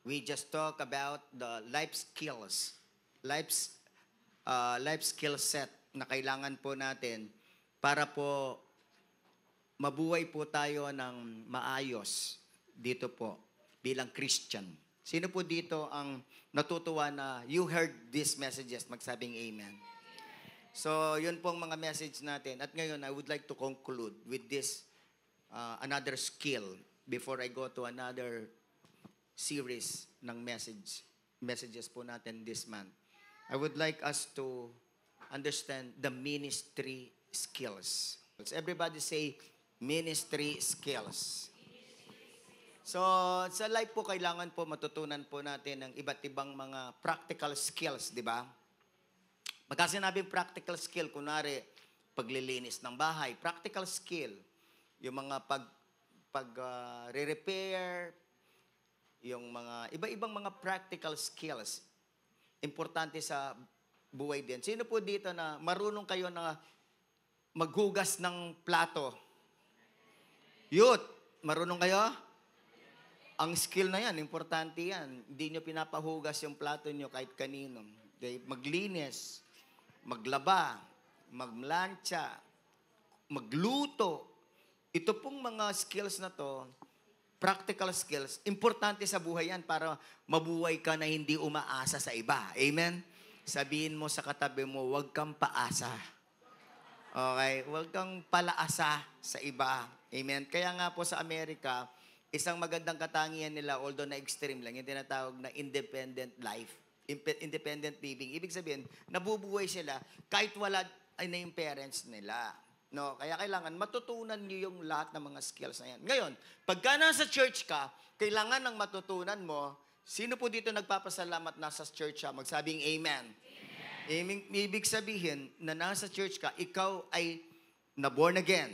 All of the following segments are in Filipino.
we just talk about the life skills, life skill set na kailangan po natin para po mabuhay po tayo ng maayos dito po bilang Christian. Sino po dito ang natutuwa na you heard these messages? Magsabing amen. So, yun pong mga message natin. At ngayon, I would like to conclude with this another skill before I go to another series ng messages po natin this month. I would like us to understand the ministry skills. Everybody say, ministry skills. So, sa life po, kailangan po matutunan po natin ng iba't ibang mga practical skills, di ba? Pagka sinabing practical skill, kunwari, paglilinis ng bahay, practical skill, yung mga re-repair, yung mga iba-ibang mga practical skills, importante sa buhay din. Sino po dito na marunong kayo na maghugas ng plato? Youth, marunong kayo? Ang skill na yan, importante yan. Hindi nyo pinapahugas yung plato nyo kahit kanino. Okay? Maglinis, maglaba, maglansya, magluto. Ito pong mga skills na to, practical skills, importante sa buhay yan para mabuhay ka na hindi umaasa sa iba. Amen? Sabihin mo sa katabi mo, huwag kang paasa. Okay? Huwag kang palaasa sa iba. Amen? Kaya nga po sa Amerika, isang magandang katangian nila, although na extreme lang, yung tinatawag na independent life, independent living. Ibig sabihin, nabubuhay sila kahit wala ay na yung parents nila. No? Kaya kailangan matutunan niyo yung lahat ng mga skills na yan. Ngayon, pagka nasa church ka, kailangan ng matutunan mo, sino po dito nagpapasalamat nasa church siya? Magsabing amen. Amen. Ibig sabihin na nasa church ka, ikaw ay na-born again.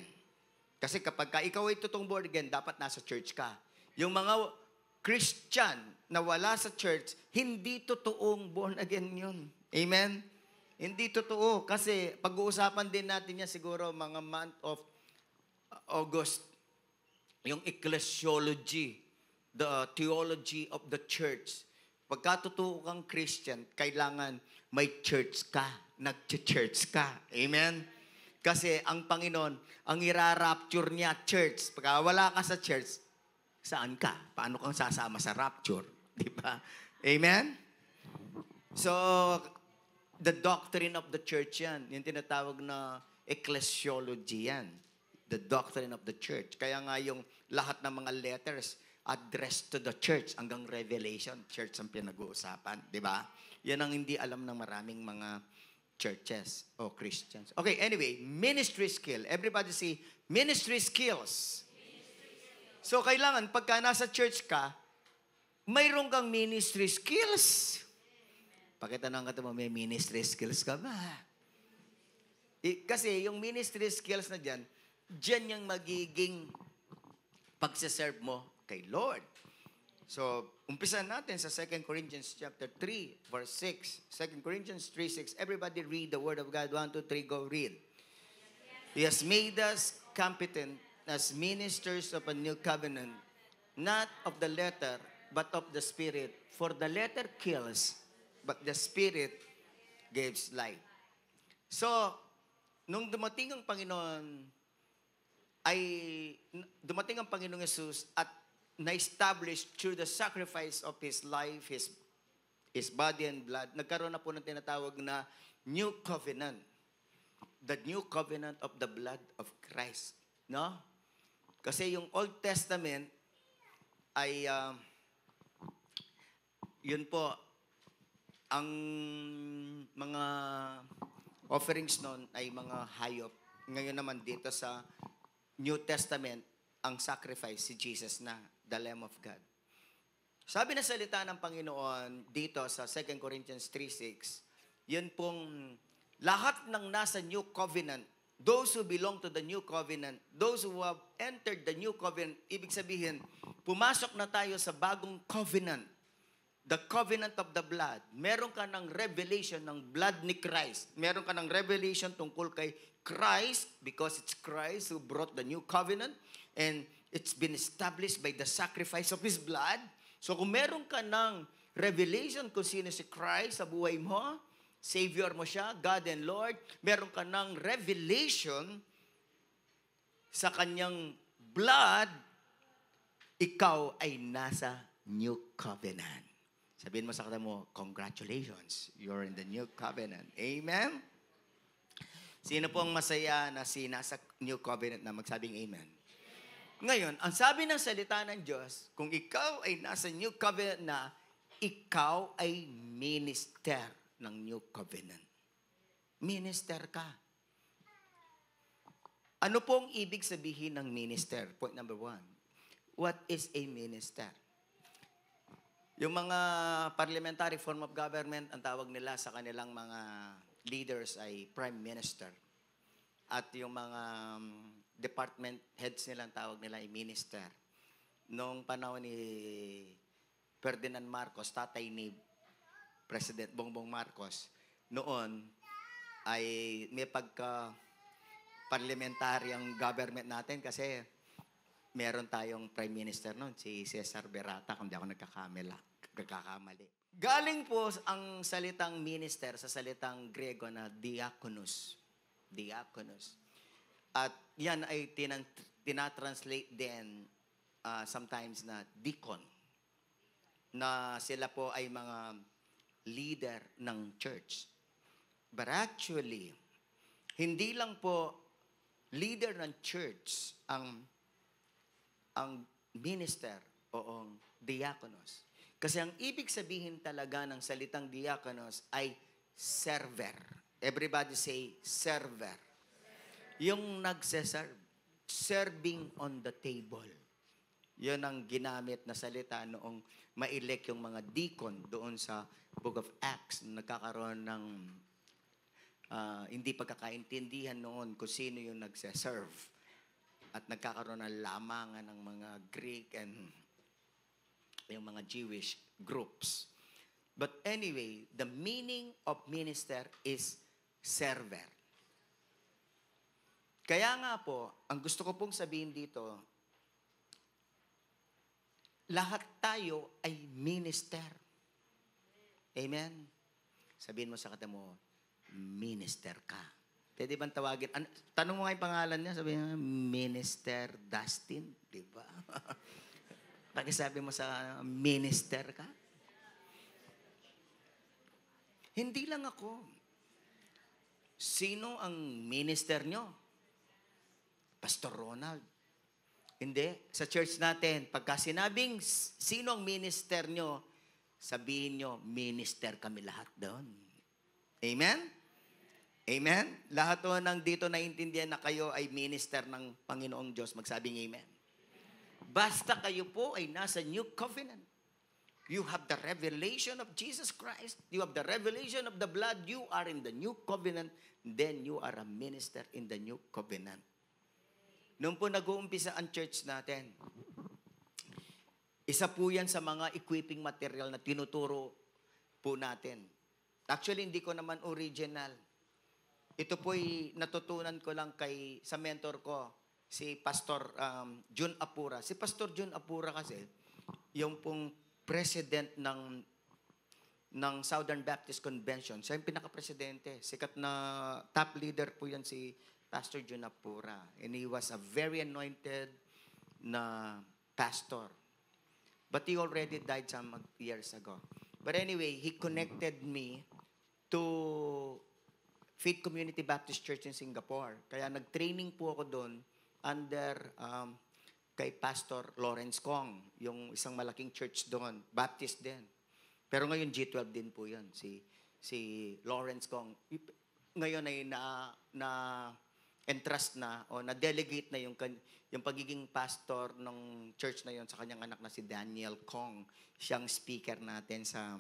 Kasi kapag ka ikaw ay totoong born again, dapat nasa church ka. Yung mga Christian na wala sa church, hindi totoong born again yun. Amen? Hindi totoo. Kasi pag-uusapan din natin yan siguro mga month of August, yung ecclesiology, the theology of the church. Pagka totoo kang Christian, kailangan may church ka, nag-church ka. Amen? Kasi ang Panginoon, ang ira-rapture niya, church. Pagka wala ka sa church, saan ka? Paano kang sasama sa rapture? Di ba? Amen? So, the doctrine of the church yan. Yung tinatawag na ecclesiology yan. The doctrine of the church. Kaya nga yung lahat ng mga letters addressed to the church hanggang Revelation, church ang pinag-uusapan. Di ba? Yan ang hindi alam ng maraming mga churches o Christians. Okay, anyway, ministry skill. Everybody say, ministry skills. So, kailangan, pagka nasa church ka, mayroon kang ministry skills. Pakita ng kata mo, may ministry skills ka ba? Kasi yung ministry skills na dyan yung magiging pagsaserve mo kay Lord. So, umpisan natin sa 2 Corinthians chapter 3, verse 6. 2 Corinthians 3:6. Everybody read the word of God. 1, 2, 3, go read. He has made us competent as ministers of a new covenant, not of the letter, but of the Spirit. For the letter kills, but the Spirit gives life. So, nung dumating ang Panginoon, dumating ang Panginoong Yesus at na-establish through the sacrifice of His life, His body and blood, nagkaroon na po ng tinatawag na New Covenant. The New Covenant of the blood of Christ. No? Kasi yung Old Testament ay, yun po, ang mga offerings noon ay mga hayop. Ngayon naman dito sa New Testament, ang sacrifice si Jesus na, the Lamb of God. Sabi na salita ng Panginoon dito sa 2 Corinthians 3:6, yun pong lahat ng nasa New Covenant, those who belong to the New Covenant, those who have entered the New Covenant, ibig sabihin, pumasok na tayo sa bagong covenant, the covenant of the blood. Meron ka ng revelation ng blood ni Christ. Meron ka ng revelation tungkol kay Christ because it's Christ who brought the new covenant and it's been established by the sacrifice of His blood. So kung meron ka ng revelation kung sino si Christ sa buhay mo, Savior mo siya, God and Lord, meron ka ng revelation sa kanyang blood, ikaw ay nasa new covenant. Sabihin mo sa kata mo, congratulations, you're in the new covenant. Amen? Sino po ang masaya na nasa new covenant na magsabing amen? Ngayon, ang sabi ng salita ng Diyos, kung ikaw ay nasa new covenant na, ikaw ay minister ng new covenant. Minister ka. Ano pong ibig sabihin ng minister? Point number 1. What is a minister? Yung mga parliamentary form of government, ang tawag nila sa kanilang mga leaders ay prime minister. At yung mga department heads nila, ang tawag nila ay minister. Noong panahon ni Ferdinand Marcos, tatay ni President Bongbong Marcos, noon ay may parliamentary ang government natin kasi meron tayong prime minister noon, si Cesar Berata, kung di ako nagkakamali. Galing po ang salitang minister sa salitang Grego na diakonos. Diakonos. At yan ay tinatranslate din sometimes na deacon. Na sila po ay mga leader ng church. But actually, hindi lang po leader ng church ang minister o diakonos. Kasi ang ibig sabihin talaga ng salitang diakonos ay server. Everybody say server. Yung nagseserve, serving on the table. Yun ang ginamit na salita noong ma-elect yung mga deacon doon sa Book of Acts. Nagkakaroon ng hindi pagkakaintindihan noon kung sino yung nagseserve. At nagkakaroon ng lamangan ng mga Greek and yung mga Jewish groups. But anyway, the meaning of minister is server. Kaya nga po, ang gusto ko pong sabihin dito, lahat tayo ay minister. Amen? Sabihin mo sa kata mo, minister ka. Pwede bang tawagin? Tanong mo nga yung pangalan niya, sabihin mo, Minister Dustin. Diba? Pakisabi mo sa minister ka. Hindi lang ako. Sino ang minister nyo? Pastor Ronald. Hindi. Sa church natin, pagka sinabing sino ang minister nyo, sabihin nyo, minister kami lahat doon. Amen? Amen? Lahat o nang dito naintindihan na kayo ay minister ng Panginoong Diyos, magsabing amen. Basta kayo po ay nasa new covenant. You have the revelation of Jesus Christ. You have the revelation of the blood. You are in the new covenant. Then you are a minister in the new covenant. Noong po nag-uumpisa ang church natin, isa po yan sa mga equipping material na tinuturo po natin. Actually, hindi ko naman original. Ito po'y natutunan ko lang sa mentor ko, si Pastor Jun Apura. Si Pastor Jun Apura kasi, yung pong president ng Southern Baptist Convention. Siya yung pinaka-presidente. Sikat na top leader po yan si Pastor Jun Apura. And he was a very anointed na pastor. But he already died some years ago. But anyway, he connected me to Faith Community Baptist Church in Singapore. Kaya nag-training po ako doon under kay Pastor Lawrence Kong, yung isang malaking church doon, Baptist din. Pero ngayon G12 din po 'yan, si Lawrence Kong. Ngayon ay entrust na o na-delegate na yung pagiging pastor ng church na yon sa kanyang anak na si Daniel Kong. Siyang speaker natin sa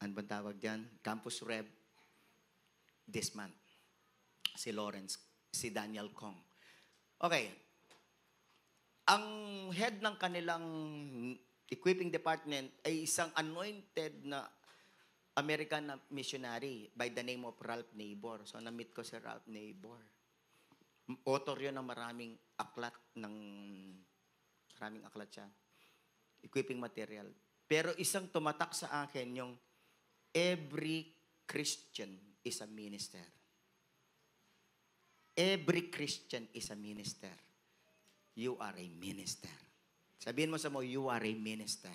ano ba tawag diyan? Campus Rev this month. Si Daniel Kong. Okay. Ang head ng kanilang equipping department ay isang anointed na American na missionary by the name of Ralph Neighbor. So, na-meet ko si Ralph Neighbor. Author yun ng maraming aklat siya. equipping material. Pero isang tumatak sa akin yung every Christian is a minister. Every Christian is a minister. You are a minister. Sabihin mo sa mo, you are a minister.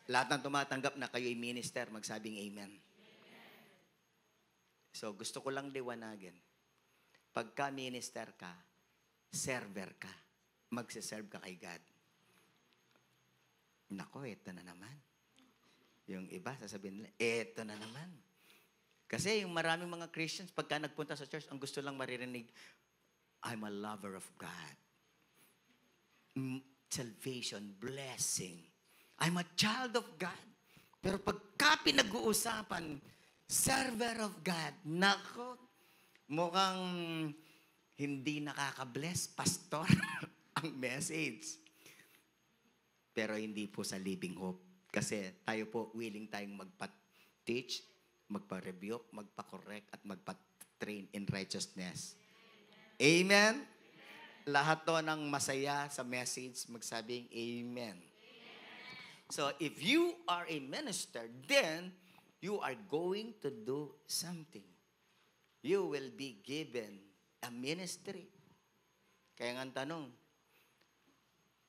Lahat ng tumatanggap na kayo ay minister, magsabing amen. So, gusto ko lang liwanagin. Pagka minister ka, server ka. Magsiserve ka kay God. Nako, eto na naman. Yung iba, sasabihin nila, eto na naman. Kasi yung maraming mga Christians, pagka nagpunta sa church, ang gusto lang maririnig, I'm a lover of God. Salvation, blessing. I'm a child of God. Pero pagka pinag-uusapan, server of God, nako, mukhang hindi nakaka-bless, pastor, ang message. Pero hindi po sa Living Hope. Kasi tayo po, willing tayong magpa-teach, magpa-rebuke, magpa-correct, at magpa-train in righteousness. Amen? Lahat to ng masaya sa message, magsabing amen. So, if you are a minister, then you are going to do something. You will be given a ministry. Kaya nga ang tanong,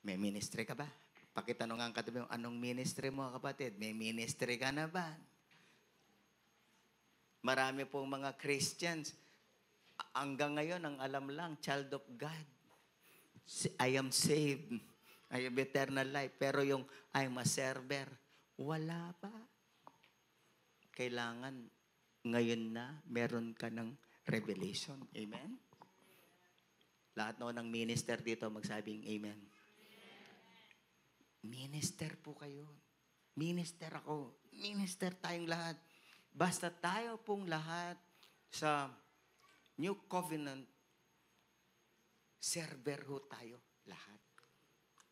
may ministry ka ba? Pakitanong nga ang katabi mo, anong ministry mo, kapatid? May ministry ka na ba? Marami pong mga Christians, hanggang ngayon, ang alam lang, child of God. I am saved. I have eternal life. Pero yung I'm a server, wala pa. Kailangan ngayon na meron ka ng revelation. Amen? Lahat noon ng minister dito magsabing amen. Minister po kayo. Minister ako. Minister tayong lahat. Basta tayo pong lahat sa New Covenant, server ho tayo lahat.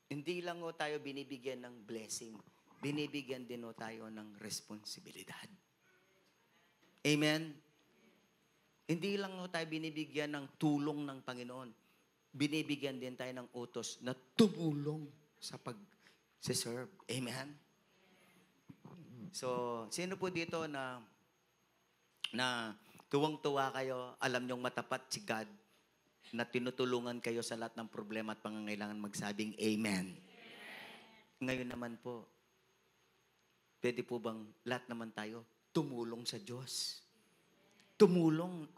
Hindi lang ho tayo binibigyan ng blessing. Binibigyan din ho tayo ng responsibilidad. Amen? Hindi lang ho tayo binibigyan ng tulong ng Panginoon. Binibigyan din tayo ng utos na tumulong sa pag-serve. Amen? So, sino po dito na tuwang-tuwa kayo, alam niyong matapat si God, na tinutulungan kayo sa lahat ng problema at pangangailangan, magsabing amen. Ngayon naman po, pwede po bang lahat naman tayo tumulong sa Diyos? Tumulong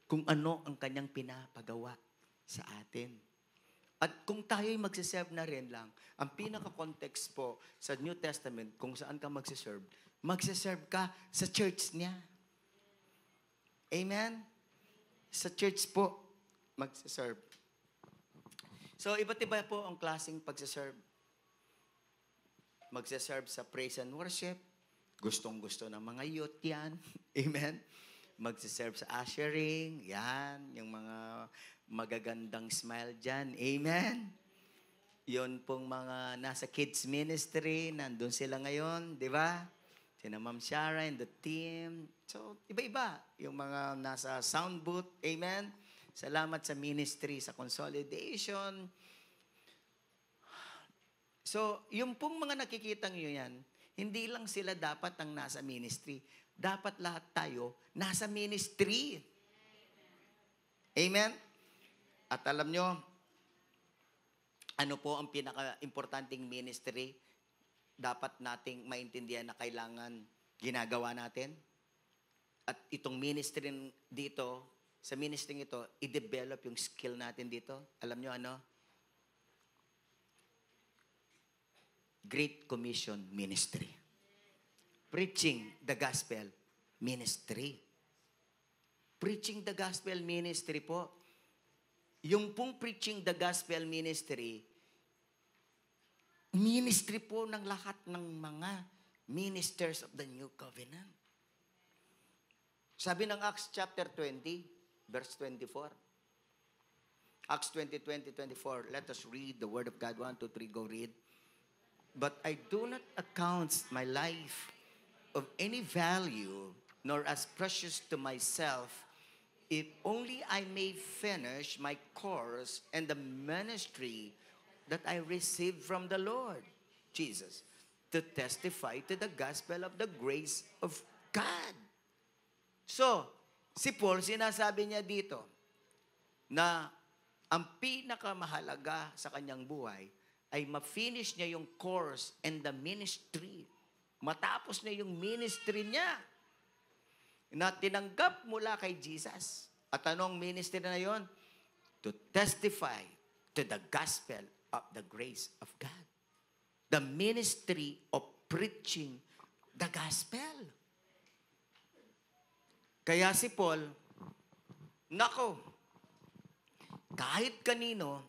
kung ano ang kanyang pinapagawa sa atin. At kung tayo'y magsiserve na rin lang, ang pinaka-context po sa New Testament, kung saan ka magsiserve ka sa church niya. Amen? Sa church po, magsiserve. So, iba't iba po ang klaseng pagsiserve. Magsiserve sa praise and worship. Gustong-gusto ng mga youth yan. Amen? Magsiserve sa ushering. Yan. Yung mga magagandang smile dyan. Amen? Yun pong mga nasa kids ministry. Nandun sila ngayon. Di ba? Sina Ma'am Shara and the team. So, iba-iba. Yung mga nasa sound booth. Amen? Salamat sa ministry, sa consolidation. So, yung pong mga nakikita nyo yan, hindi lang sila dapat ang nasa ministry. Dapat lahat tayo nasa ministry. Amen? At alam nyo, ano po ang pinaka-importanting ministry dapat nating maintindihan na kailangan ginagawa natin? At itong ministry dito, sa ministry ito, i-develop yung skill natin dito. Alam nyo ano? Great Commission Ministry. Preaching the Gospel Ministry. Preaching the Gospel Ministry po. Yung pong Preaching the Gospel Ministry, ministry po ng lahat ng mga ministers of the New Covenant. Sabi ng Acts chapter 20, verse 24. Acts 20:24. Let us read the Word of God. 1, 2, 3, go read. But I do not account my life of any value, nor as precious to myself, if only I may finish my course and the ministry that I received from the Lord. Jesus, to testify to the gospel of the grace of God. So, si Paul, sinasabi niya dito na ang pinakamahalaga sa kanyang buhay ay ma-finish niya yung course and the ministry. Matapos na yung ministry niya na tinanggap mula kay Jesus. At anong ministry na yon? To testify to the gospel of the grace of God. The ministry of preaching the gospel. Kaya si Paul, nako, kahit kanino,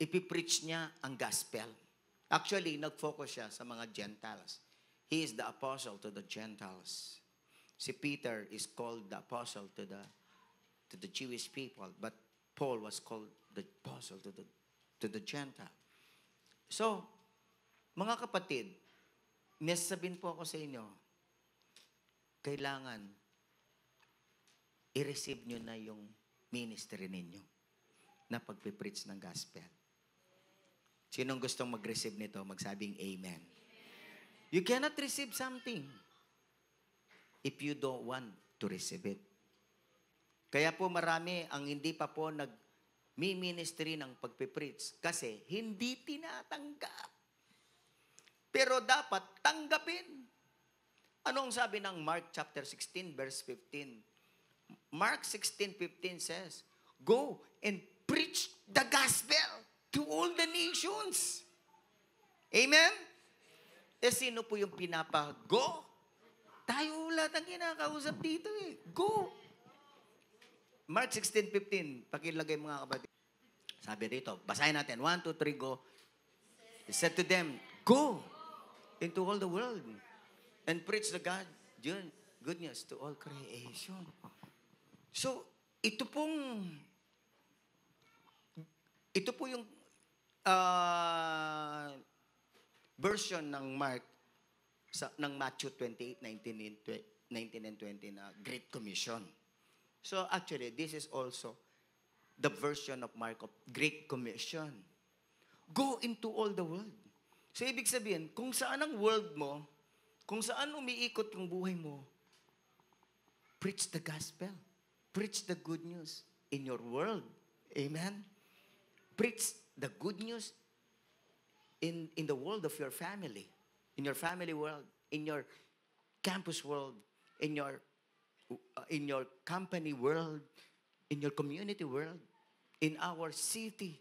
ipipreach niya ang gospel. Actually, nag-focus siya sa mga Gentiles. He is the apostle to the Gentiles. Si Peter is called the apostle to the Jewish people, but Paul was called the apostle to the Gentile. So, mga kapatid, may sabihin po ako sa inyo, kailangan i-receive nyo na yung ministry ninyo na pagpipreach ng gospel. Sinong gustong mag-receive nito, magsabing amen. You cannot receive something if you don't want to receive it. Kaya po marami ang hindi pa po nag-ministry ng pagpipreach kasi hindi tinatanggap. Pero dapat tanggapin. Ano ang sabi ng Mark chapter 16 verse 15? Mark 16:15 says, "Go and preach the gospel to all the nations." Amen? Eh sino po yung pinapa-go? Tayo lahat ang kinakausap dito eh. Go! Mark 16:15, pakilagay mga kapatid. Sabi rito, basahin natin. 1, 2, 3, go. He said to them, "Go into all the world and preach the good news to all creation." So, ito po yung version ng Mark ng Matthew 28, 19 and 20 na Great Commission. So actually, this is also the version of Mark of Great Commission. Go into all the world. So ibig sabihin, kung saan ang world mo, kung saan umiikot yung buhay mo, preach the gospel. Preach the good news in your world. Amen? Preach the good news in the world of your family. In your family world. In your campus world. In your company world. In your community world. In our city.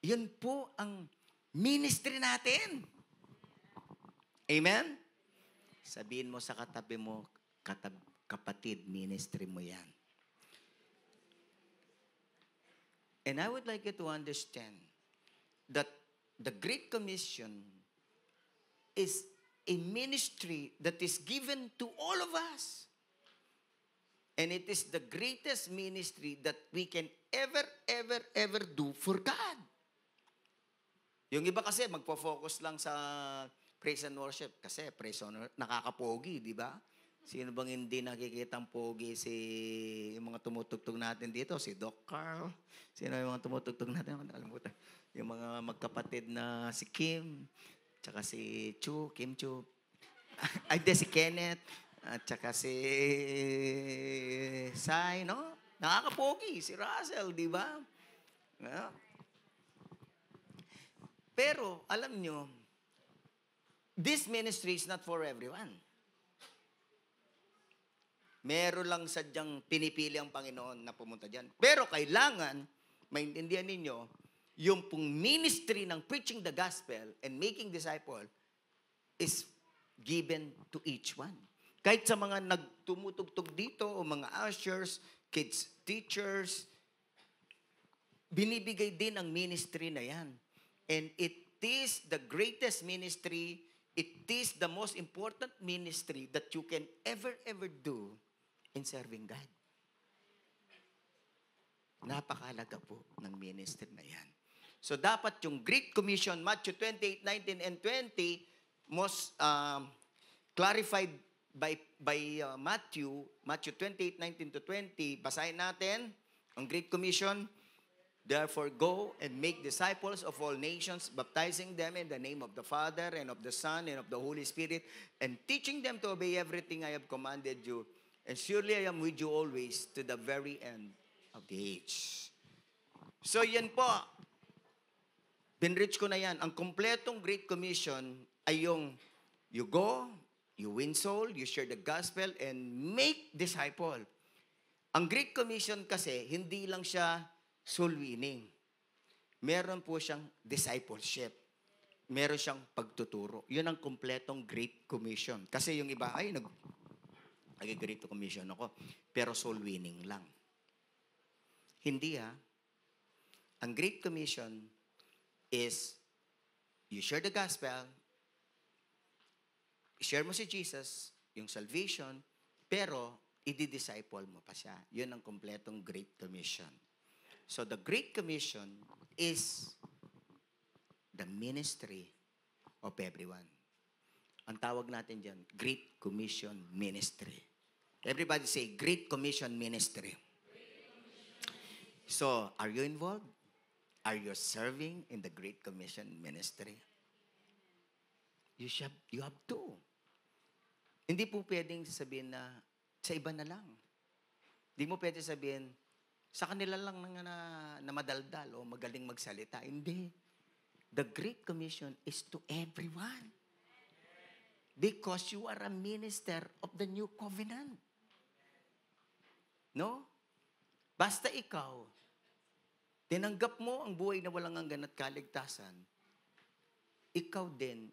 Yun po ang ministry natin. Amen? Sabihin mo sa katabi mo, kapatid, ministry mo yan. And I would like you to understand that the Great Commission is a ministry that is given to all of us. And it is the greatest ministry that we can ever do for God. Yung iba kasi magpo-focus lang sa praise and worship kasi praise and worship, nakakapogi, di ba? Sino bang hindi nakikitang pogi yung mga tumutugtog natin dito? Si Doc Carl. Sino yung mga tumutugtog natin? Nakalimutan. Yung mga magkapatid na si Kim, tsaka si Kim Chu. Ay, si Kenneth. At tsaka si Sai, no? Nakakapogi. Si Russell, di ba? Yeah. Pero, alam nyo, this ministry is not for everyone. Meron lang sadyang pinipili ang Panginoon na pumunta dyan. Pero kailangan, maintindihan ninyo, yung pong ministry ng preaching the gospel and making disciple is given to each one. Kahit sa mga nagtumutugtog dito, o mga ushers, kids, teachers, binibigay din ang ministry na yan. And it is the greatest ministry, it is the most important ministry that you can ever do in serving God. Napakahalaga po ng ministry na yan. So dapat yung Great Commission, Matthew 28, 19 and 20, most clarified by Matthew 28, 19 to 20, basahin natin ang Great Commission. Therefore, go and make disciples of all nations, baptizing them in the name of the Father and of the Son and of the Holy Spirit, and teaching them to obey everything I have commanded you. And surely I am with you always to the very end of the age. So yan po, pinreach ko na yan. Ang kompletong Great Commission ay yung you go, you win soul, you share the gospel, and make disciple. Ang Great Commission kasi, hindi lang siya soul winning. Meron po siyang discipleship. Meron siyang pagtuturo. Yun ang kompletong Great Commission. Kasi yung iba, ay, nag-Great Commission ako. Pero soul winning lang. Hindi Ang Great Commission is, you share the gospel, share mo si Jesus, yung salvation, pero i-disciple mo pa siya. Yun ang kompletong Great Commission. So the Great Commission is the ministry of everyone. Ang tawag natin dyan, Great Commission Ministry. Everybody say, Great Commission Ministry. So, are you involved? Are you serving in the Great Commission Ministry? You have to. Hindi po pwedeng sabihin na sa iba na lang. Hindi mo pwede sabihin, sa kanila lang na madaldal o magaling magsalita. Hindi. The Great Commission is to everyone. Because you are a minister of the new covenant. No? Basta ikaw, tinanggap mo ang buhay na walang hanggan at kaligtasan, ikaw din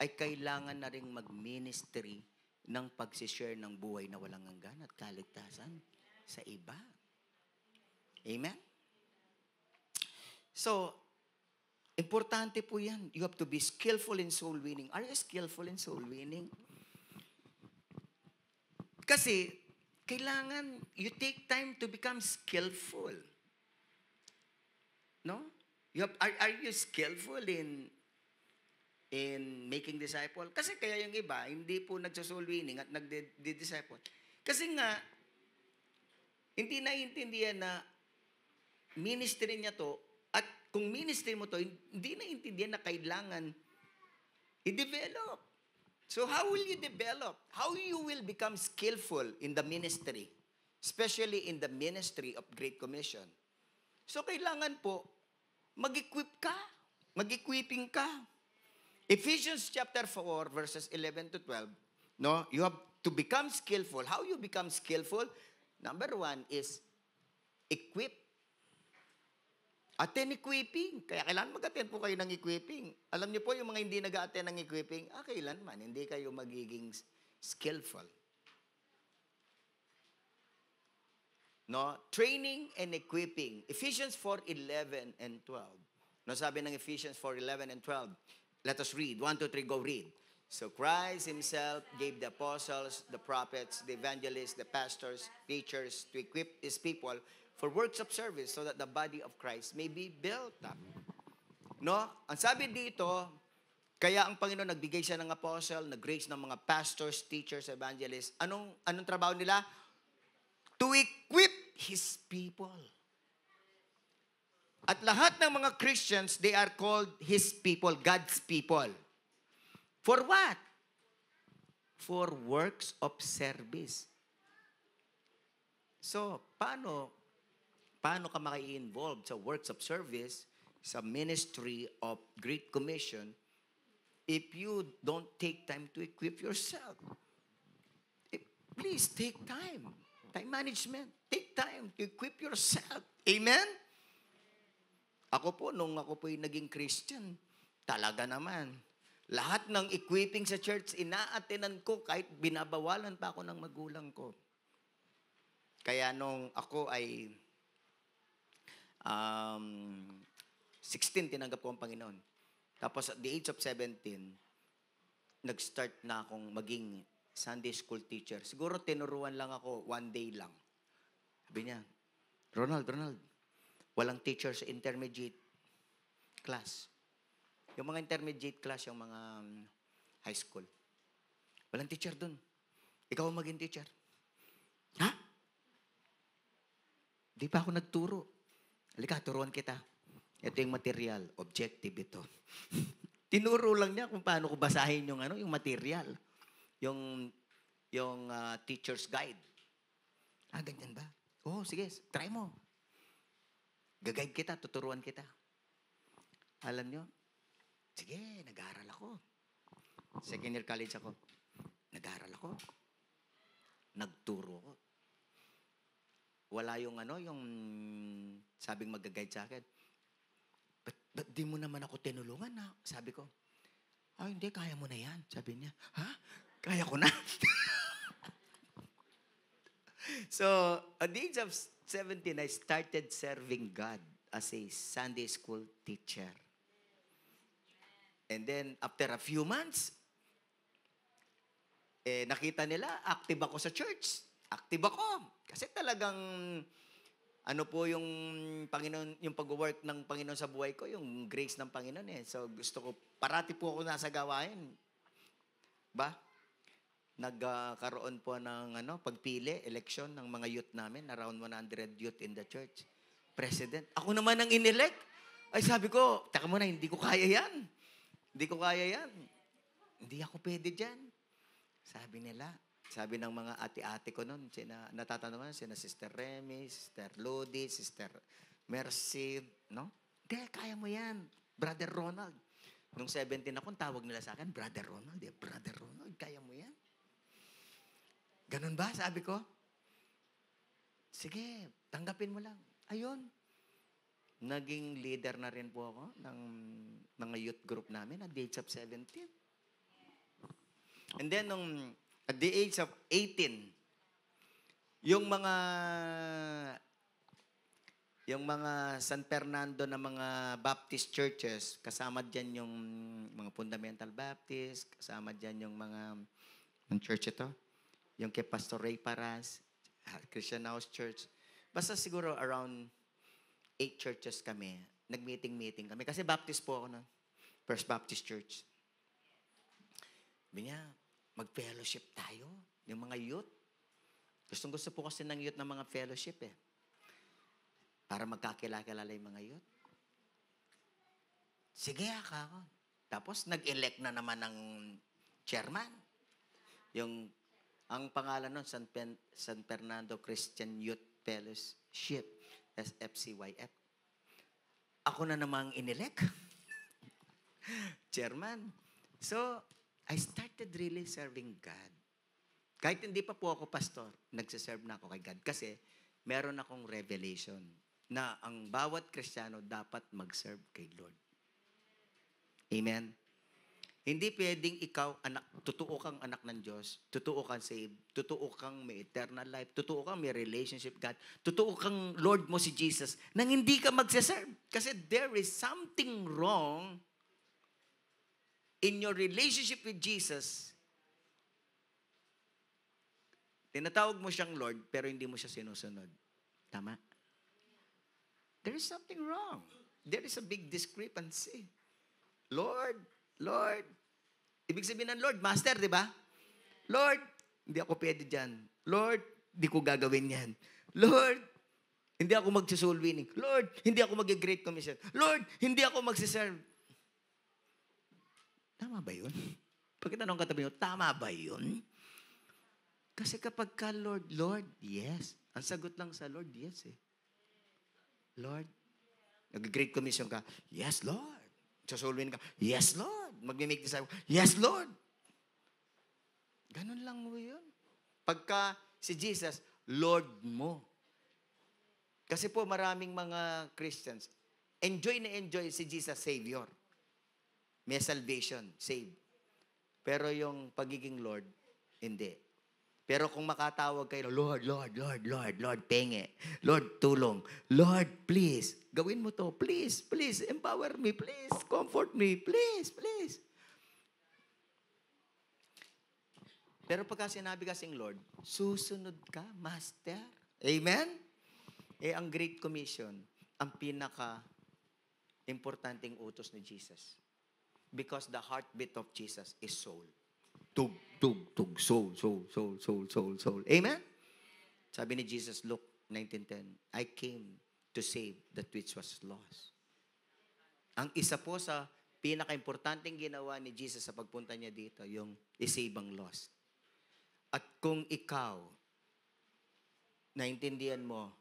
ay kailangan na rin mag-ministry ng pagsishare ng buhay na walang hanggan at kaligtasan sa iba. Amen? So, importante po yan. You have to be skillful in soul winning. Are you skillful in soul winning? Kasi, kailangan you take time to become skillful. No? Are you skillful in making disciple? Kasi kaya yung iba, hindi po nagsa-soul winning at nagdi-disciple. Kasi nga, hindi naiintindihan na ministry niya to, at kung ministry mo to, hindi naiintindihan na kailangan i-develop. So how will you develop? How you will become skillful in the ministry? Especially in the ministry of Great Commission. So kailangan po, mag-equip ka. Mag-equipping ka. Ephesians chapter 4, verses 11 to 12. No? You have to become skillful. How you become skillful? Number 1 is equip. Attend equipping. Kaya kailangan mag-attend po kayo ng equipping. Alam niyo po, yung mga hindi nag-attend ng equipping, kailanman, hindi kayo magiging skillful. No? Training and equipping. Ephesians 4:11 and 12. No, sabi ng Ephesians 4:11 and 12. Let us read. 1, 2, 3, go read. So Christ himself gave the apostles, the prophets, the evangelists, the pastors, teachers to equip his people for works of service so that the body of Christ may be built up. No? Ang sabi dito, kaya ang Panginoon nagbigay siya ng apostle, nag-grace ng mga pastors, teachers, evangelists. Anong trabaho nila? To equip his people. At lahat ng mga Christians, they are called his people, God's people. For what? For works of service. So, paano ka maki-involve sa works of service, sa ministry of Great Commission, if you don't take time to equip yourself? Please take time. Time management. Take time to equip yourself. Amen? Ako po, nung ako po'y naging Christian, talaga naman, lahat ng equipping sa church, ina-attenan ko kahit binabawalan pa ako ng magulang ko. Kaya nung ako ay 16, tinanggap ko ang Panginoon. Tapos at the age of 17, nag-start na akong maging Sunday school teacher. Siguro tinuruan lang ako, 1 day lang. Sabi niya, Ronald, walang teacher sa intermediate class. Yung mga intermediate class, yung mga high school. Walang teacher dun. Ikaw ang maging teacher. Ha? Di pa ako nagturo. Halika, turuan kita. Ito yung material. Objective ito. Tinuro lang niya kung paano ko basahin yung material. Yung teacher's guide. Ganyan ba? Oo, sige, try mo. Gagayad kita, tuturuan kita. Alam nyo, sige, nag-aaral ako. Second year college ako. Nag-aaral ako. Nagturo ako. Wala yung sabing mag-guide sa akin. Ba't di mo naman ako tinulungan na? Sabi ko, hindi, kaya mo na yan. Sabi niya, kaya ko na. So, at the age of 17, I started serving God as a Sunday school teacher. And then, after a few months, nakita nila, active ako sa church. Active ako. Kasi talagang, yung Panginoon, yung pag-work ng Panginoon sa buhay ko, yung grace ng Panginoon eh. So, gusto ko, parati po ako nasa gawain. Nagkaroon po ng pagpili, election ng mga youth namin, around 100 youth in the church. President. Ako naman ang inelect. Ay, sabi ko, taka muna, hindi ko kaya yan. Hindi ko kaya yan. Hindi ako pwede dyan. Sabi ng mga ate-ate ko noon, natatanungan, sina Sister Remy, Sister Lodi, Sister Mercy, no? Hindi, kaya mo yan. Brother Ronald. Nung 17 ako, tawag nila sa akin, Brother Ronald. Brother Ronald, kaya mo yan. Ganun ba? Sabi ko. Sige, tanggapin mo lang. Ayun. Naging leader na rin po ako ng mga youth group namin at the age of 17. And then, at the age of 18, yung mga San Fernando na mga Baptist churches, kasama dyan yung mga Fundamental Baptist, kasama dyan yung mga church ito, yung kay Pastor Ray Paras, Christian House Church. Basta siguro around 8 churches kami. Nag-meeting kami. Kasi Baptist po ako na. First Baptist Church. Sabi niya, mag-fellowship tayo. Yung mga youth. Gustong-gusto po kasi ng youth ng mga fellowship eh. Para magkakilala yung mga youth. Sige, ako. Tapos nag-elect na naman ng chairman. Ang pangalan nun, San Fernando Christian Youth Fellowship, SFCYF. Ako na namang inelect. Chairman. So, I started really serving God. Kahit hindi pa po ako pastor, nagsiserve na ako kay God. Kasi meron akong revelation na ang bawat Kristiyano dapat mag-serve kay Lord. Amen? Hindi pwedeng ikaw, totoo kang anak ng Diyos, totoo kang saved, totoo kang may eternal life, totoo kang may relationship God, totoo kang Lord mo si Jesus, nang hindi ka magsiserve. Kasi there is something wrong in your relationship with Jesus. Tinatawag mo siyang Lord, pero hindi mo siya sinusunod. Tama? There is something wrong. There is a big discrepancy. Lord, Lord. Ibig sabihin ng Lord, Master, di ba? Lord, hindi ako pwede dyan. Lord, hindi ko gagawin yan. Lord, hindi ako mag-soul winning. Lord, hindi ako mag-Great Commission. Lord, hindi ako mag-serve. Tama ba yun? Pagkitanong katabi nyo, tama ba yun? Kasi kapag ka, Lord, Lord, yes. Ang sagot lang sa Lord, yes eh. Lord, nag-Great Commission ka, yes, Lord. Soul winning ka, yes, Lord. Mag-make disciple, yes, Lord. Ganun lang mo yun. Pagka si Jesus, Lord mo. Kasi po maraming mga Christians, enjoy si Jesus Savior. May salvation, saved. Pero yung pagiging Lord, hindi. Pero kung makatawag kayo, Lord, Lord, Lord, Lord, Lord, penge. Lord, tulong. Lord, please, gawin mo to. Please, please, empower me. Please, comfort me. Please, please. Pero pagka sinabi kasing Lord, susunod ka, Master. Amen? Ang Great Commission, ang pinaka-importanting utos ni Jesus. Because the heartbeat of Jesus is soul. Tug, tug, tug, soul, soul, soul, soul, soul, soul. Amen? Sabi ni Jesus, Luke 19:10, I came to save that which was lost. Ang isa po sa pinaka-importanting ginawa ni Jesus sa pagpunta niya dito, yung isave ang lost. At kung ikaw, naintindihan mo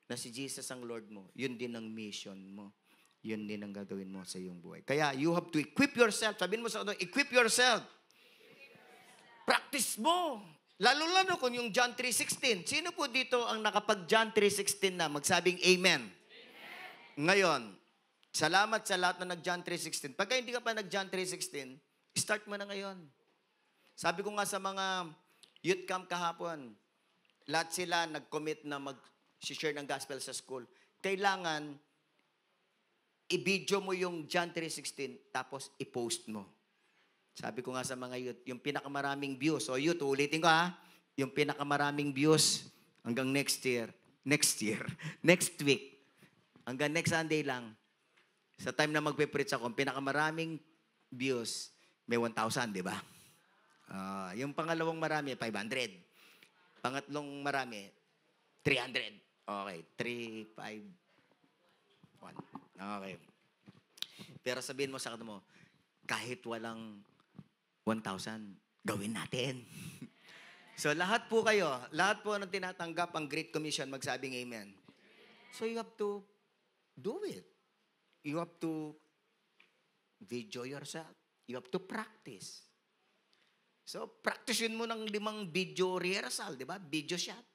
na si Jesus ang Lord mo, yun din ang mission mo. Yun din ang gagawin mo sa iyong buhay. Kaya you have to equip yourself. Sabihin mo sa ano, equip yourself. Practice mo. Lalo-lalo kung yung John 3:16. Sino po dito ang nakapag John 3:16 na? Magsabing amen. Ngayon, salamat sa lahat na nag-John 3:16. Pagka hindi ka pa nag-John 3:16, start mo na ngayon. Sabi ko nga sa mga youth camp kahapon, lahat sila nag-commit na mag-share ng gospel sa school. Kailangan, i-video mo yung John 3:16, tapos i-post mo. Sabi ko nga sa mga youth, yung pinakamaraming views, so youth, ulitin ko ha, yung pinakamaraming views hanggang next week, hanggang next Sunday lang, sa time na magpe-preach ako, pinakamaraming views, may 1,000, di ba? Yung pangalawang marami, 500. Pangatlong marami, 300. Okay, 3, 5, 1. Okay. Pero sabihin mo sa kanto mo, kahit walang 1,000, gawin natin. So lahat po kayo, lahat po ng tinatanggap ang Great Commission, magsabing amen. So you have to do it. You have to video yourself. You have to practice. So practicein mo ng 5 video rehearsal, di ba? Video shot.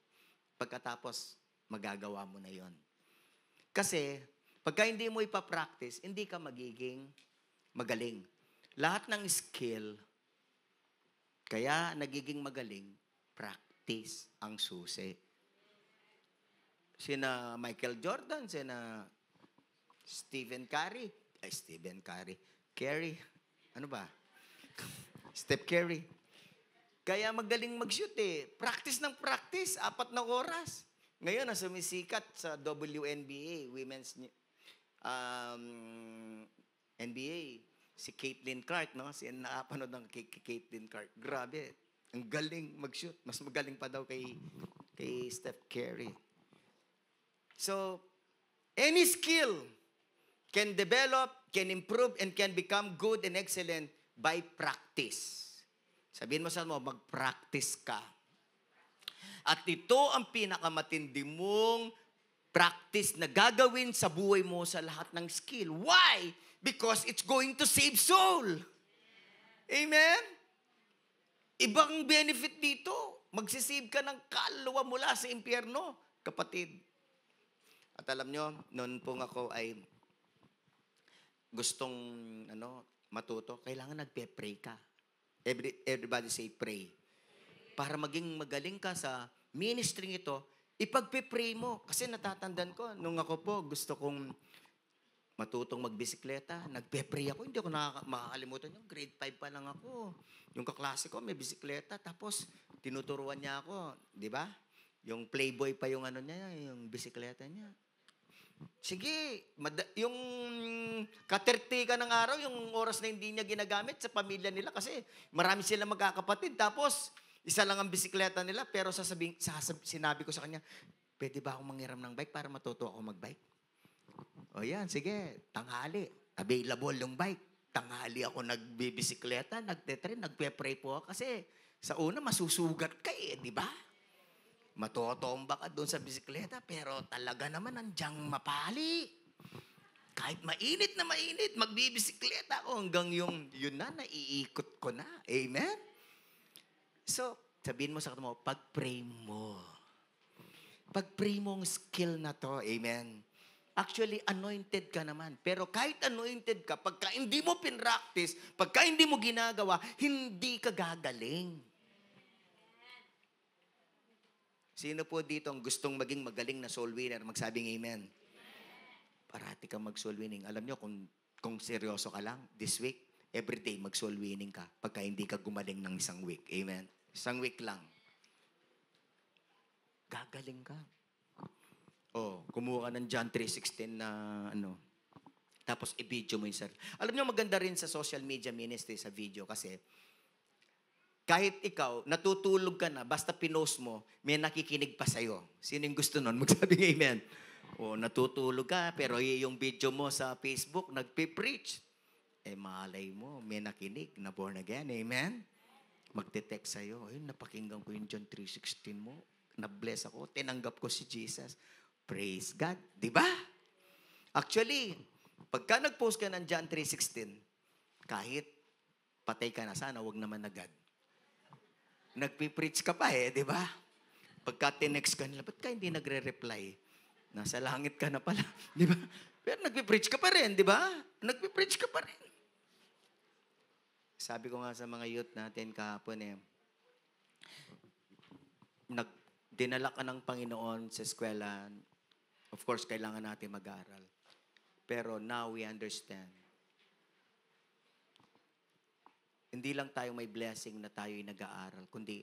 Pagkatapos, magagawa mo na yon. Kasi, pagka hindi mo ipapractice, hindi ka magiging magaling. Lahat ng skill, kaya nagiging magaling, practice ang susi. Sina Michael Jordan, sina Stephen Curry, Curry, ano ba? Steph Curry. Kaya magaling mag-shoot eh. Practice ng practice, 4 na oras. Ngayon, sumisikat sa WNBA, Women's NBA, si Caitlin Clark, no? Nakapanood ng Caitlin Clark. Grabe. Ang galing mag-shoot. Mas magaling pa daw kay Steph Curry. So, any skill can develop, can improve, and can become good and excellent by practice. Sabihin mo sa mo, mag-practice ka. At ito ang pinakamatindi mong practice na gagawin sa buhay mo sa lahat ng skill. Why? Because it's going to save soul. Amen? Ibang benefit dito. Magsisave ka ng kaluluwa mula sa impyerno, kapatid. At alam nyo, noon pong ako ay gustong matuto, kailangan nagpe-pray ka. Everybody say pray. Para maging magaling ka sa ministry ito, ipagpe-pray mo. Kasi natatandaan ko, nung ako po, gusto kong matutong magbisikleta, nagpe-pray ako. Hindi ako makakalimutan yung grade 5 pa lang ako. Yung kaklase ko, may bisikleta. Tapos, tinuturuan niya ako. Di ba? Yung Playboy pa yung yung bisikleta niya. Sige, yung katertika ng araw, yung oras na hindi niya ginagamit sa pamilya nila kasi marami sila magkakapatid. Tapos, isa lang ang bisikleta nila, pero sinabi ko sa kanya, pwede ba akong manghiram ng bike para matuto ako mag-bike? O yan, sige, tanghali. Available yung bike. Tanghali ako nagbibisikleta, nagtetrain, nagpe-pray po ako kasi sa una masusugat ka di ba? Matotomba ka doon sa bisikleta, pero talaga naman nandiyan mapali. Kahit mainit na mainit, magbibisikleta ako hanggang yun na, naiikot ko na. Amen? So, sabihin mo sa kanto mo, pag-pray mo. Pag-pray mo ang skill na to. Amen? Actually, anointed ka naman. Pero kahit anointed ka, pagka hindi mo pinractice, pagka hindi mo ginagawa, hindi ka gagaling. Sino po dito ang gustong maging magaling na soul winner? Magsabing amen. Parati kang mag-soul winning. Alam nyo, kung seryoso ka lang, this week, everyday mag-soul winning ka pagka hindi ka gumaling ng isang week. Amen. Isang week lang. Gagaling ka. Kumuha ka ng John 3:16 na tapos i-video mo yung sarili. Alam nyo, maganda rin sa social media ministry sa video kasi kahit ikaw, natutulog ka na, basta pinost mo, may nakikinig pa sa'yo. Sino yung gusto nun? Magsabing amen. O natutulog ka, pero yung video mo sa Facebook, nagpipreach. Malay mo, may nakinig na born again. Amen? Magte-text sa'yo, napakinggan ko yung John 3:16 mo. Na-bless ako, tinanggap ko si Jesus. Praise God. Di ba? Actually, pagka nag-post ka ng John 3:16, kahit patay ka na, sana wag naman agad. Nagpipreach ka pa di ba? Pagka tinext ka nila, ba't ka hindi nagre-reply? Nasa langit ka na pala, di ba? Pero nagpipreach ka pa rin, di ba? Nagpipreach ka pa rin. Sabi ko nga sa mga youth natin kahapon dinala ka ng Panginoon sa eskwela. Of course, kailangan natin mag-aral. Pero now we understand. Hindi lang tayo may blessing na tayo'y nag-aaral, kundi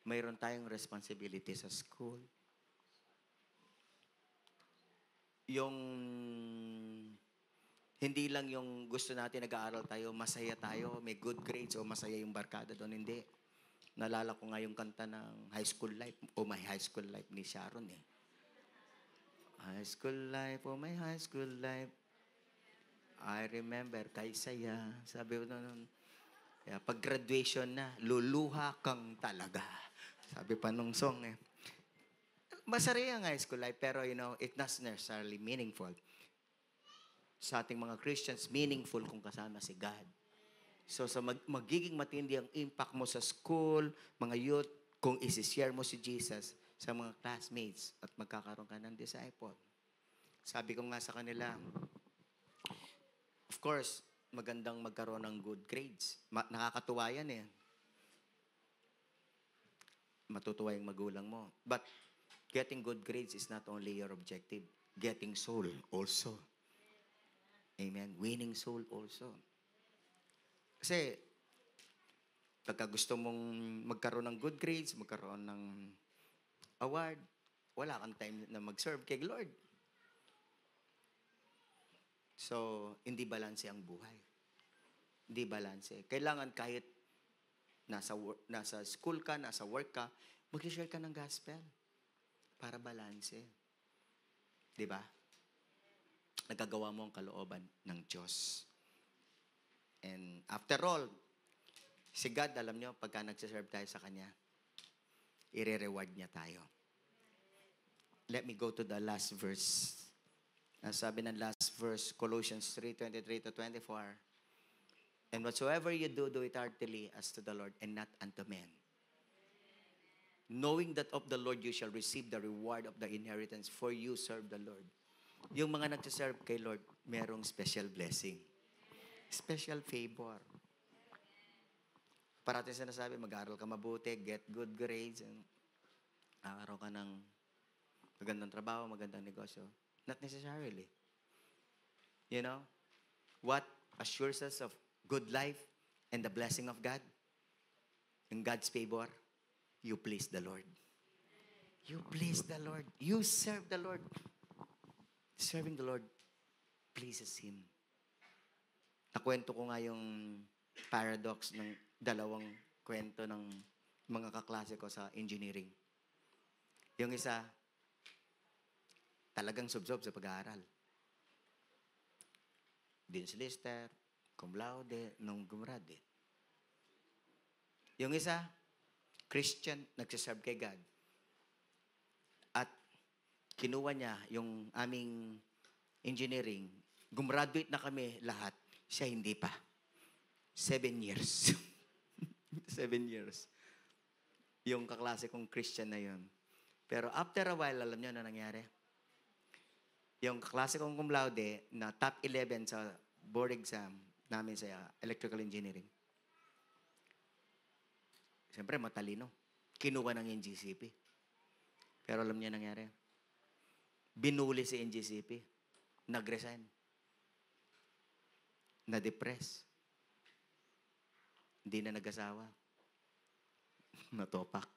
mayroon tayong responsibility sa school. Hindi lang yung gusto natin nag-aaral tayo, masaya tayo, may good grades o masaya yung barkada doon. Hindi. Nalala ko nga yung kanta ng High School Life o My High School Life ni Sharon High School Life, oh my high school life. I remember, kay saya. Sabi ko noon, pag graduation na, luluha kang talaga. Sabi pa nung song Masaraya ang high school life, pero it's not necessarily meaningful. Sa ating mga Christians, meaningful kung kasama si God. So, magiging matindi ang impact mo sa school, mga youth, kung isi-share mo si Jesus sa mga classmates at magkakaroon ka ng disciple. Sabi ko nga sa kanila, of course, magandang magkaroon ng good grades. Nakakatuwa yan Matutuwa yung magulang mo. But, getting good grades is not only your objective. Getting soul also. Amen. Winning soul also. Kasi, pagka gusto mong magkaroon ng good grades, magkaroon ng award, wala kang time na mag-serve kay Lord. So, hindi balanse ang buhay. Hindi balanse. Kailangan kahit nasa school ka, nasa work ka, mag-share ka ng gospel para balanse. Di ba? Nagagawa mo ang kalooban ng Diyos. And after all, si God, alam nyo, pagka nagsiserve tayo sa Kanya, i-reward niya tayo. Let me go to the last verse. Sabi ng last verse, Colossians 3:23-24, and whatsoever you do, do it heartily as to the Lord and not unto men. Knowing that of the Lord you shall receive the reward of the inheritance, for you serve the Lord. Yung mga nagsiserve kay Lord, merong special blessing. Special favor. Parating sinasabi, mag-aaral ka mabuti, get good grades, and makakaroon ka ng magandang trabaho, magandang negosyo. Not necessarily. You know, what assures us of good life and the blessing of God? In God's favor, you please the Lord. You please the Lord. You serve the Lord. Serving the Lord pleases Him. Nakwento ko nga yung paradox ng dalawang kwento ng mga kaklase ko sa engineering. Yung isa, talagang subsob sa pag-aaral. Dean's Lister, cum laude, nung gumrade. Yung isa, Christian, nagsiserve kay God. At kinuha niya yung aming engineering. Gumraduate na kami lahat. Siya hindi pa. 7 years. 7 years. Yung kaklase kong Christian na yun. Pero after a while, alam niyo na nangyari? Yung kaklase kong cum laude na top 11 sa board exam namin sa electrical engineering. Siyempre, matalino. Kinuha ng NGCP. Pero alam niyo nangyari? Binuli si NGCP. Nag-resign. Na-depress. Hindi na nag-asawa. Natopak.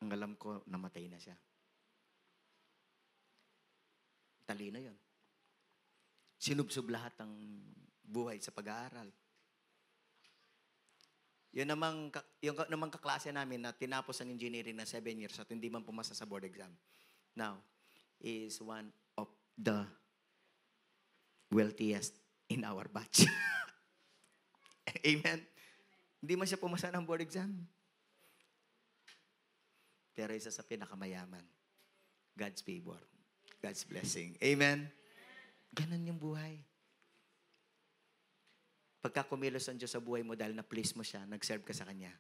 Ang alam ko, namatay na siya. Talino yun. Sinubsob lahat ang buhay sa pag-aaral. Yung namang kaklase namin na tinapos ang engineering na 7 years at hindi man pumasa sa board exam. Now, is one of the wealthiest in our batch. Amen? Hindi man siya pumasa ng board exam. Pero isa sa pinakamayaman. God's favor. God's blessing. Amen? Ganon yung buhay. Pagka kumilos ang Diyos sa buhay mo dahil na-please mo siya, nag-serve ka sa Kanya,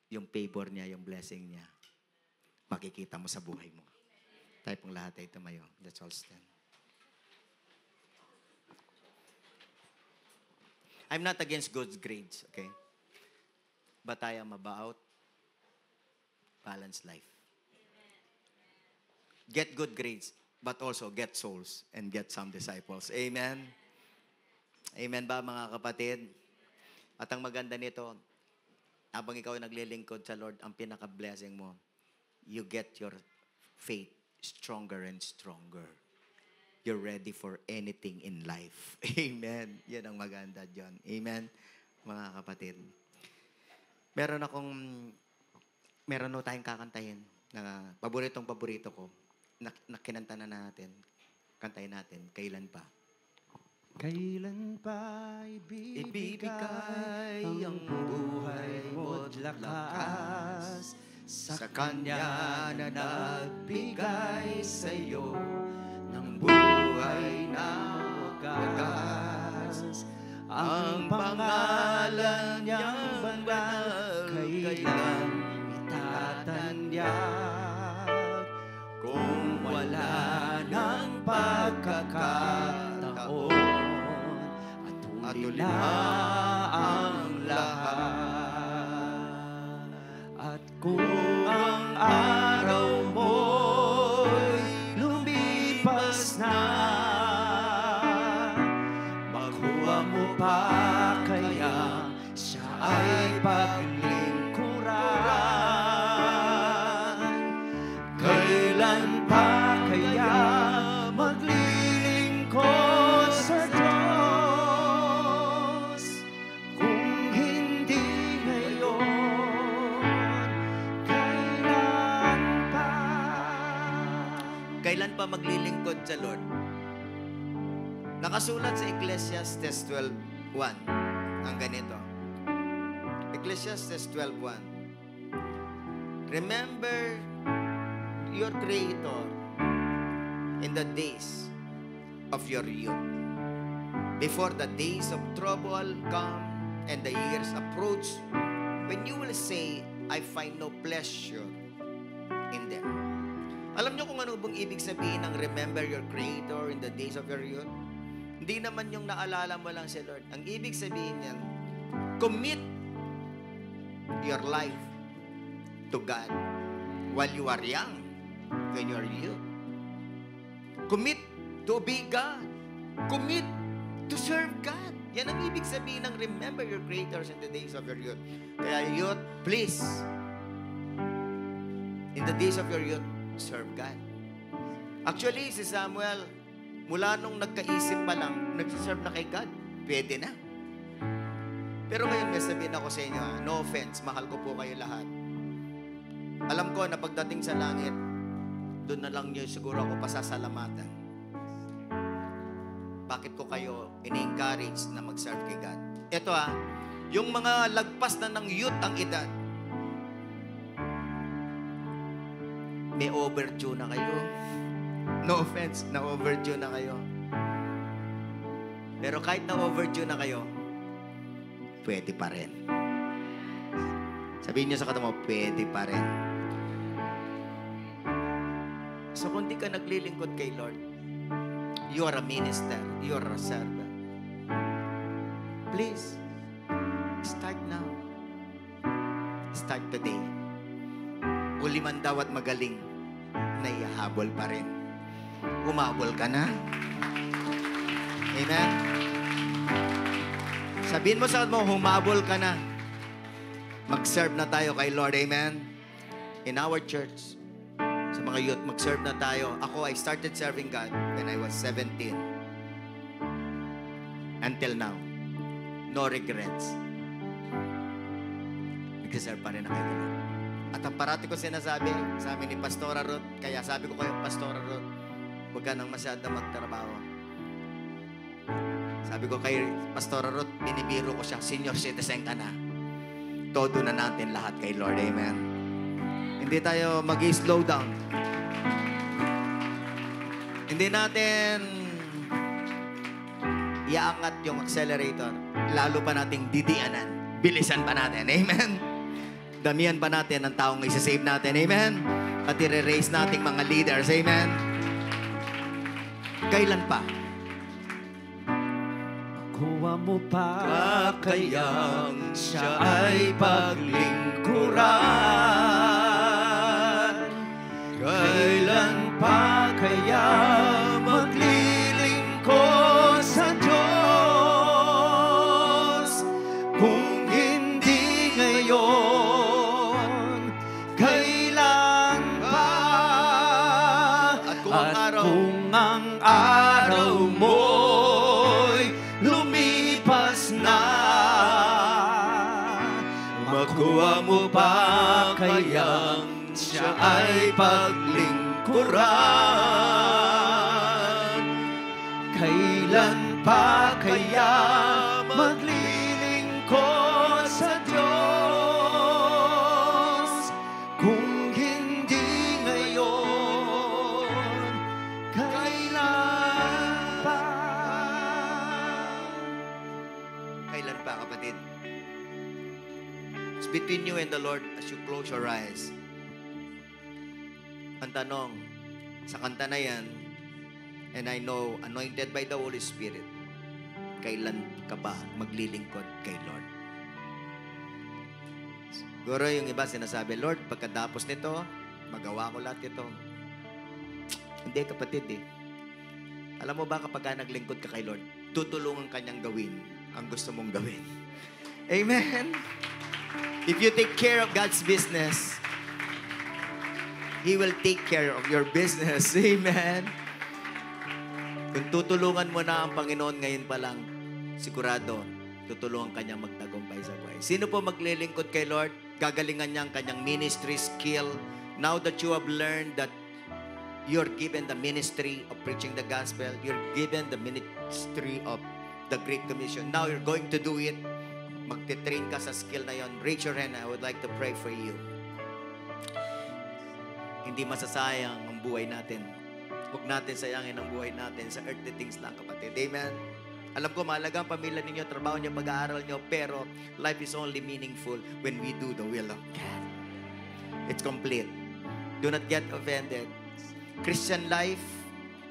yung favor niya, yung blessing niya, makikita mo sa buhay mo. Tayo pong lahat ay tumayo. Let's all stand. I'm not against good grades, okay? But I am about balanced life. Get good grades, but also get souls and get some disciples. Amen? Amen ba, mga kapatid? At ang maganda nito, habang ikaw ay naglilingkod sa Lord, ang pinaka-blessing mo, you get your faith stronger and stronger. You're ready for anything in life. Amen. Yan ang maganda dyan. Amen, mga kapatid. Meron tayong kakantahin na paborito ko na kinanta na natin. Kantahin natin, Kailan Pa. Kailan pa ibibigay ang buhay mo't lakas sa Kanya na nagbigay sa'yo ng buhay na wagas. Ang pangalan niyang banal, kailan itatanyag kung wala ng pagkakataon at huli na ang lahat. At kung ang araw mo'y lumipas na, makuha mo pa kaya siya ay paglingkuran. Kailan pa kaya maglilingkod sa Diyos kung hindi ngayon? Kailan pa? Kailan pa maglilingkod sa Lord? Nakasulat sa Ecclesiastes 12:1 ang ganito. Ecclesiastes 12:1. Remember your Creator in the days of your youth, before the days of trouble come and the years approach, when you will say, I find no pleasure in them. Alam niyo kung ano bang ibig sabihin ng remember your Creator in the days of your youth? Hindi naman yung naalala mo lang si Lord. Ang ibig sabihin niyan, commit your life to God while you are young, when you are youth. Commit to obey God. Commit to serve God. Yan ang ibig sabihin ng remember your creators in the days of your youth. Kaya youth, please, in the days of your youth, serve God. Actually, si Samuel, mula nung nagkaisip pa lang, nagsiserve na kay God. Pwede na. Pero ngayon, may sabihin ako sa inyo, no offense, mahal ko po kayo lahat. Alam ko na pagdating sa langit, doon na lang niyo siguro ako pasasalamatan. Bakit ko kayo ini-encourage na mag-serve kay God? Ito yung mga lagpas na ng youth ang edad, may overdue na kayo. No offense, na overdue na kayo. Pero kahit na overdue na kayo, pwede pa rin. Sabihin niyo sa katabi mo, pwede pa rin. So kung di ka naglilingkod kay Lord, you are a minister, you are a servant. Please, start now. Start today. Uli man daw at magaling, naihahabol pa rin. Humabol ka na. Amen? Sabihin mo sa mo, humabol ka na. Mag-serve na tayo kay Lord. Amen? In our church, sa mga youth, mag-serve na tayo. Ako, I started serving God when I was 17. Until now. No regrets. Nag-serve pa rin na kay Lord. At ang parati ko sinasabi sa amin ni Pastora Ruth, kaya sabi ko kayo, Pastora Ruth, Huwag ka nang masyado magtrabaho. Sabi ko kay Pastor Ruth, binibiro ko siyang senior citizen ka na. Todo na natin lahat kay Lord. Amen. Hindi tayo mag-slow down. Hindi natin iaangat yung accelerator. Lalo pa nating didianan. Bilisan pa natin. Amen. Damihan pa natin ang taong isa-save natin. Amen. At i-raise nating mga leaders. Amen. Kailan pa? Kuha mo pa kayang siya ay paglingkuran? Kailan pa kaya maglilingkod sa Diyos? Kung hindi ngayon, kailan pa? At kung ang araw, Kung ang araw mo'y lumipas na, makuha mo pa kayang siya ay paglingkuran? Kailan pa kaya maglilingkod sa Diyos? Kung hindi ngayon, kailan pa? kailan pa, kapatid? It's between you and the Lord as you close your eyes. Ang tanong, sa kanta na yan, and I know, anointed by the Holy Spirit, kailan ka ba maglilingkod kay Lord? Siguro yung iba sinasabi, Lord, pagkatapos nito, magawa ko lahat ito. Hindi, kapatid eh. Alam mo ba kapag naglingkod ka kay Lord, tutulungan kanyang gawin ang gusto mong gawin. Amen? If you take care of God's business, He will take care of your business. Amen? Kung tutulungan mo na ang Panginoon ngayon pa lang, sigurado, tutulungan ka niya magtagumpay sa buhay. Sino po maglilingkod kay Lord? Gagalingan niya ang kanyang ministry skill. Now that you have learned that you're given the ministry of preaching the gospel, you're given the ministry of the Great Commission. Now you're going to do it. Magte-train ka sa skill na yon. Raise your hand. I would like to pray for you. Hindi masasayang ang buhay natin. Huwag natin sayangin ang buhay natin sa earthly things lang, kapatid. Amen? Alam ko, mahalaga ang pamilya ninyo, trabaho niyo, pag-aaral niyo, pero life is only meaningful when we do the will of God. It's complete. Do not get offended. Christian life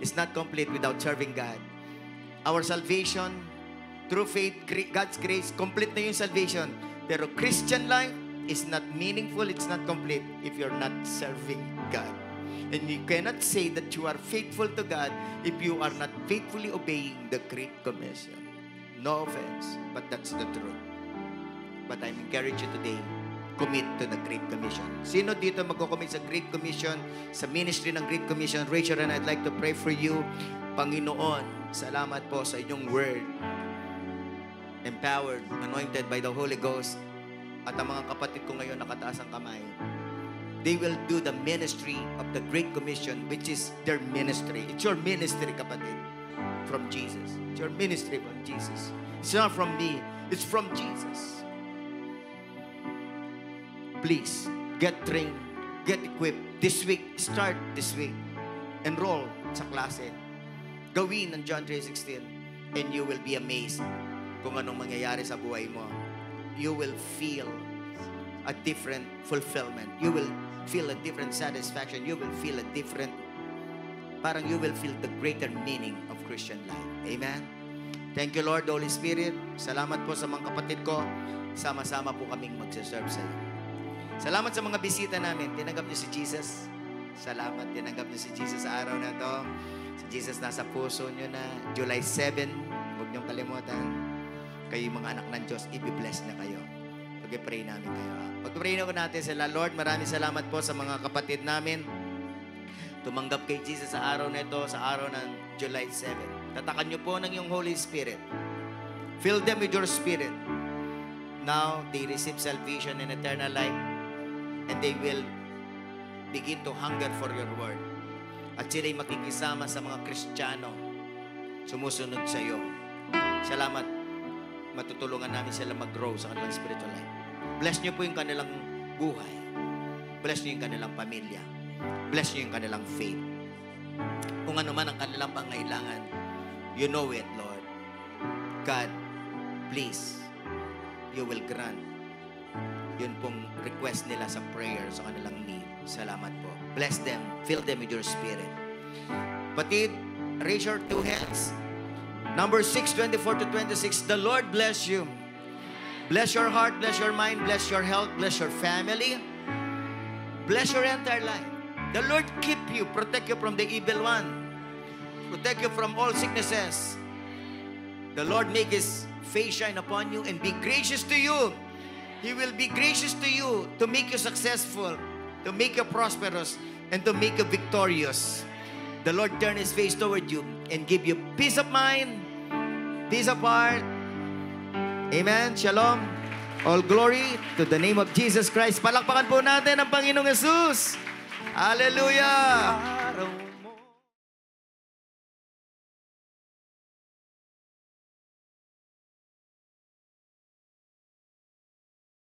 is not complete without serving God. Our salvation, through faith, God's grace, complete na yung salvation. Pero Christian life is not meaningful, it's not complete if you're not serving God. And you cannot say that you are faithful to God if you are not faithfully obeying the Great Commission. No offense, but that's the truth. But I'm encouraging you today, commit to the Great Commission. Sino dito magko-commit sa Great Commission, sa ministry ng Great Commission? Raise your hand. I'd like to pray for you. Panginoon, salamat po sa inyong word. Empowered, anointed by the Holy Ghost. At ang mga kapatid ko ngayon nakataas ang kamay. They will do the ministry of the Great Commission, which is their ministry. It's your ministry, kapatid, from Jesus. It's your ministry from Jesus. It's not from me. It's from Jesus. Please, get trained, get equipped. This week, start this week. Enroll sa klase. Gawin ng John 3:16 and you will be amazed kung anong mangyayari sa buhay mo. You will feel a different fulfillment. You will feel a different satisfaction. You will feel a different, parang you will feel the greater meaning of Christian life. Amen? Thank you, Lord, Holy Spirit. Salamat po sa mga kapatid ko. Sama-sama po kaming magsaserve sa iyo. Salamat sa mga bisita namin. Tinanggap niyo si Jesus. Salamat. Tinanggap niyo si Jesus sa araw na to. Si Jesus nasa puso niyo na. July 7. Huwag niyong kalimutan. Kayo mga anak ng Diyos, i-bless na kayo. Pag-pray namin kayo. Pag-pray na natin sila. Lord, maraming salamat po sa mga kapatid namin. Tumanggap kay Jesus sa araw na ito, sa araw ng July 7. Tatakan niyo po ng iyong Holy Spirit. Fill them with your Spirit. Now, they receive salvation and eternal life. And they will begin to hunger for your word. At sila'y makikisama sa mga Kristiyano sumusunod sa iyo. Salamat. Matutulungan namin sila mag-grow sa kanilang spiritual life. Bless niyo po yung kanilang buhay. Bless niyo yung kanilang pamilya. Bless niyo yung kanilang faith. Kung ano man ang kanilang pangailangan, you know it, Lord. God, please, you will grant yun pong request nila sa prayer, sa kanilang need. Salamat po. Bless them. Fill them with your spirit. Batid, raise your two hands. Number 6, 24 to 26. The Lord bless you. Bless your heart, bless your mind, bless your health, bless your family. Bless your entire life. The Lord keep you, protect you from the evil one. Protect you from all sicknesses. The Lord make His face shine upon you and be gracious to you. He will be gracious to you to make you successful, to make you prosperous, and to make you victorious. The Lord turn His face toward you and give you peace of mind, peace of heart. Amen. Shalom. All glory to the name of Jesus Christ. Palakpakan po natin ang Panginoong Jesus. Hallelujah.